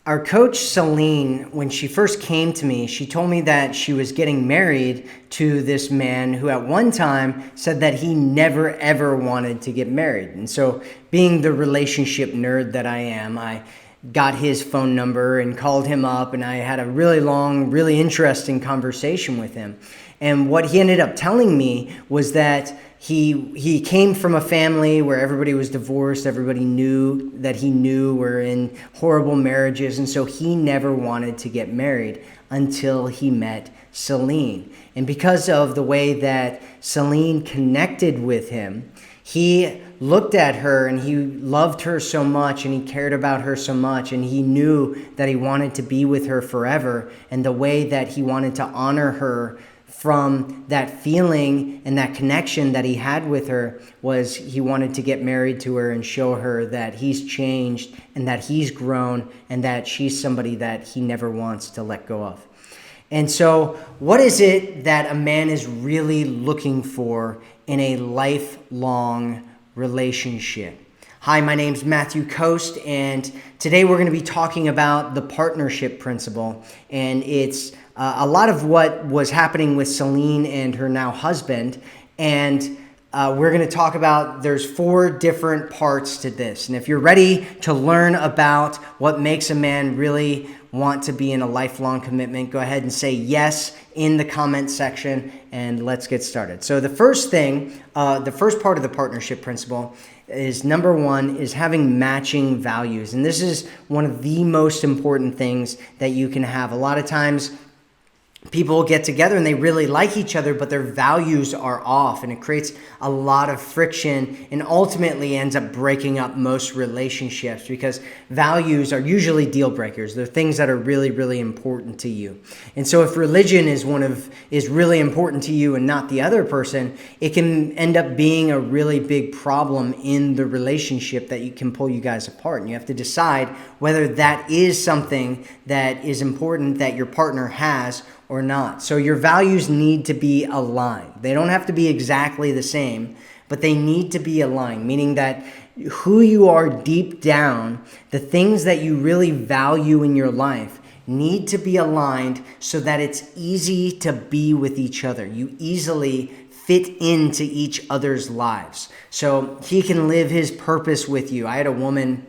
Our coach, Celine, when she first came to me, she told me that she was getting married to this man who at one time said that he never ever wanted to get married. And so, being the relationship nerd that I am, I got his phone number and called him up, and I had a really long, really interesting conversation with him. And what he ended up telling me was that he came from a family where everybody was divorced, everybody knew that he knew were in horrible marriages, and so he never wanted to get married until he met Celine. And because of the way that Celine connected with him, he looked at her and he loved her so much and he cared about her so much, and he knew that he wanted to be with her forever. And the way that he wanted to honor her from that feeling and that connection that he had with her was he wanted to get married to her and show her that he's changed and that he's grown and that she's somebody that he never wants to let go of. And so, what is it that a man is really looking for in a lifelong relationship? Hi, my name's Matthew Coast, and today we're going to be talking about the partnership principle. And it's a lot of what was happening with Celine and her now husband. And we're going to talk about, there's 4 different parts to this. And if you're ready to learn about what makes a man really want to be in a lifelong commitment, go ahead and say yes in the comment section and let's get started. So the first thing, the first part of the partnership principle is number 1 is having matching values. And this is one of the most important things that you can have. A lot of times people get together and they really like each other, but their values are off, and it creates a lot of friction and ultimately ends up breaking up most relationships because values are usually deal breakers. They're things that are really, really important to you. And so if religion is really important to you and not the other person, it can end up being a really big problem in the relationship that you can pull you guys apart. And you have to decide whether that is something that is important that your partner has or not. So your values need to be aligned. They don't have to be exactly the same, but they need to be aligned, meaning that who you are deep down, the things that you really value in your life need to be aligned so that it's easy to be with each other. You easily fit into each other's lives. So he can live his purpose with you. I had a woman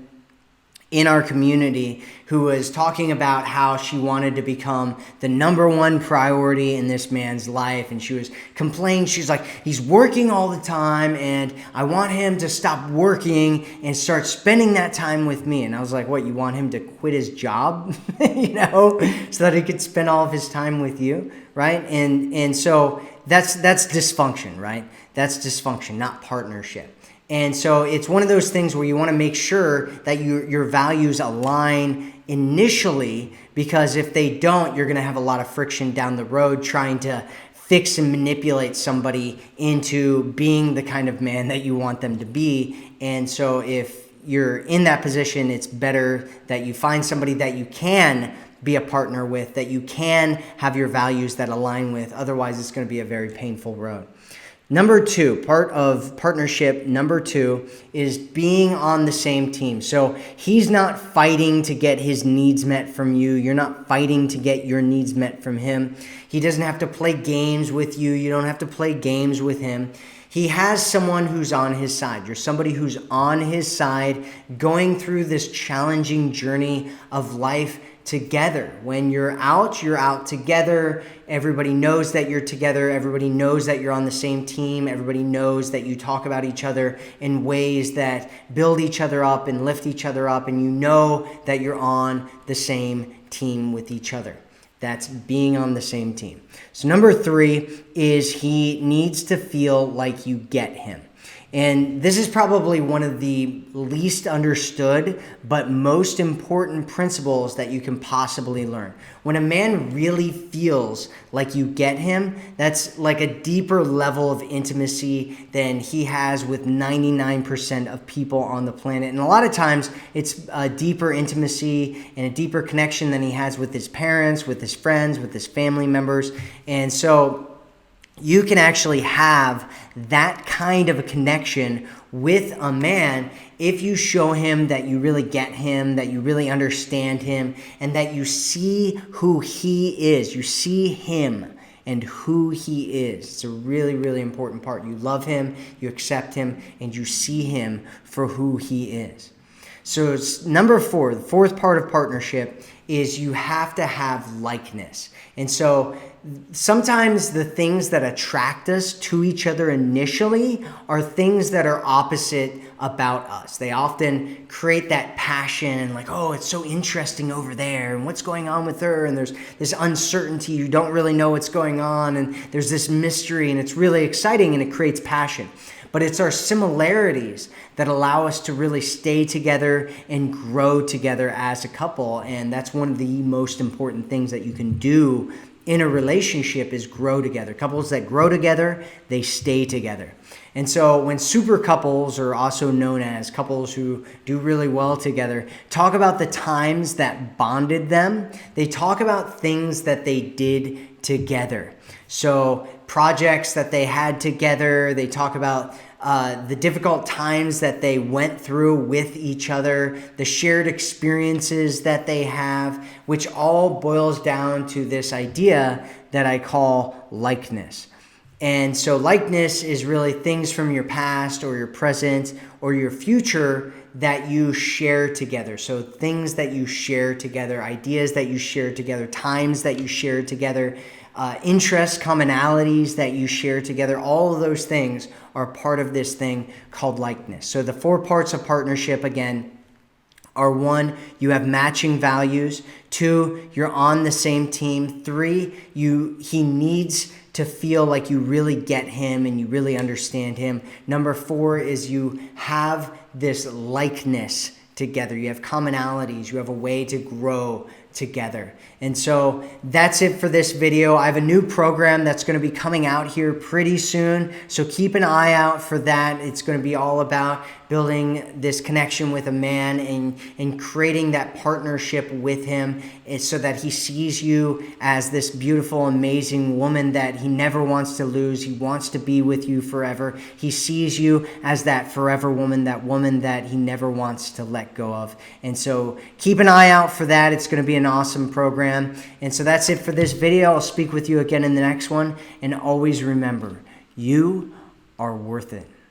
in our community who was talking about how she wanted to become the number 1 priority in this man's life. And she was complaining. She's like, he's working all the time and I want him to stop working and start spending that time with me. And I was like, what, you want him to quit his job, so that he could spend all of his time with you, right? And so that's dysfunction, right? That's dysfunction, not partnership. And so it's one of those things where you want to make sure that your values align initially, because if they don't, you're going to have a lot of friction down the road trying to fix and manipulate somebody into being the kind of man that you want them to be. And so if you're in that position, it's better that you find somebody that you can be a partner with, that you can have your values that align with. Otherwise, it's going to be a very painful road. Number 2, part of partnership number 2 is being on the same team. So he's not fighting to get his needs met from you. You're not fighting to get your needs met from him. He doesn't have to play games with you. You don't have to play games with him. He has someone who's on his side. You're somebody who's on his side going through this challenging journey of life together. When you're out together. Everybody knows that you're together. Everybody knows that you're on the same team. Everybody knows that you talk about each other in ways that build each other up and lift each other up, and you know that you're on the same team with each other. That's being on the same team. So number 3 is he needs to feel like you get him. And this is probably one of the least understood but most important principles that you can possibly learn. When a man really feels like you get him, that's like a deeper level of intimacy than he has with 99% of people on the planet. And a lot of times it's a deeper intimacy and a deeper connection than he has with his parents, with his friends, with his family members. And so you can actually have that kind of a connection with a man if you show him that you really get him, that you really understand him, and that you see who he is. You see him and who he is. It's a really, really important part. You love him, you accept him, and you see him for who he is. So it's number 4, the fourth part of partnership is you have to have likeness. And so sometimes the things that attract us to each other initially are things that are opposite about us. They often create that passion and like, oh, it's so interesting over there and what's going on with her, and there's this uncertainty, you don't really know what's going on, and there's this mystery, and it's really exciting and it creates passion. But it's our similarities that allow us to really stay together and grow together as a couple. And that's one of the most important things that you can do in a relationship is grow together. Couples that grow together, they stay together. And so when super couples, or also known as couples who do really well together, talk about the times that bonded them, they talk about things that they did together. So projects that they had together, they talk about the difficult times that they went through with each other, the shared experiences that they have, which all boils down to this idea that I call likeness. And so likeness is really things from your past or your present or your future that you share together. So things that you share together, ideas that you share together, times that you share together, interests, commonalities that you share together, all of those things are part of this thing called likeness. So the 4 parts of partnership, again, are 1, you have matching values. 2, you're on the same team. 3, he needs to feel like you really get him and you really understand him. Number 4 is you have this likeness together. You have commonalities. You have a way to grow together. And so that's it for this video. I have a new program that's going to be coming out here pretty soon. So keep an eye out for that. It's going to be all about building this connection with a man and creating that partnership with him so that he sees you as this beautiful, amazing woman that he never wants to lose. He wants to be with you forever. He sees you as that forever woman that he never wants to let go of. And so keep an eye out for that. It's going to be an awesome program. And so that's it for this video. I'll speak with you again in the next one. And always remember, you are worth it.